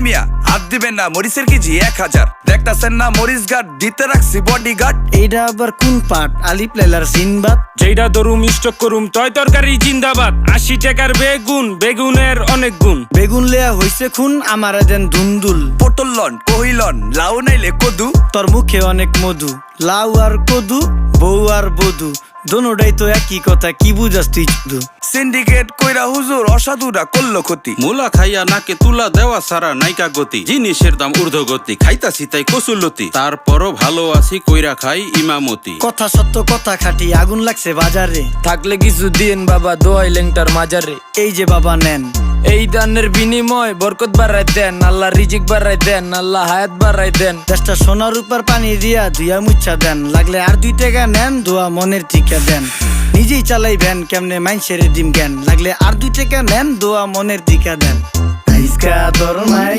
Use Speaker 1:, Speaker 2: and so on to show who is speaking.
Speaker 1: মিয়া হাত দিবেন না, মরিচের কেজি 1000। দেখতাছেন না মরিচ গার্ড দিতে রাখছি বডি গার্ড।
Speaker 2: এইটা আবার কোন পাট? আলিপ লাইলার সিনবাদ।
Speaker 3: যেইটা ধরুম স্টক করুম তয় তরকারি জিন্দাবাদ। 80 টাকার বেগুন, বেগুনের অনেক গুণ।
Speaker 2: বেগুন লেয়া হইছে খুন, আমারে দেন ধুন্দুল।
Speaker 1: পটল লন, কহিলন, লাউ নাইলে কদু।
Speaker 2: তোর মুখে অনেক মধু, লাউ আর কদু, বউ আর বধু, দোনোটাই তো একই কথা, কি বুঝাস তুই শুধু?
Speaker 1: সিন্ডিকেট কইরা হুজুর অসাধুরা করলো ক্ষতি।
Speaker 4: মুলা খাইয়া নাকে তুলা দেওয়া সারা নাইকা গতি। জিনিসের দাম ঊর্ধ্বগতি, খাইতাছি তাই কসুলতি। তারপরও ভালো আছি কইরা খাই ইমামতি।
Speaker 2: কথা সত্য কথা খাটি, আগুন লাগছে বাজারে।
Speaker 5: থাকলে কিছু দিন বাবা, দোয়াই লেংটার মাজারে।
Speaker 2: এই যে বাবা নেন,
Speaker 5: এই দানের বিনিময় বরকত বাড়াই দেন, আল্লাহ রিজিক বাড়াই দেন, আল্লাহ হায়াত বাড়াই দেন।
Speaker 2: দেশটা সোনার উপর পানি দিয়া ধুইয়া মুচ্ছা দেন। লাগলে আর 2 টাকা নেন, দোয়া মনের টিকা দেন। নিজেই চালাই ভ্যান, কেমনে মাইনসের দিম জ্ঞান। লাগলে আর 2 টাকা নেন, দোয়া মনের টিকা দেন। আইসকা তোর নাই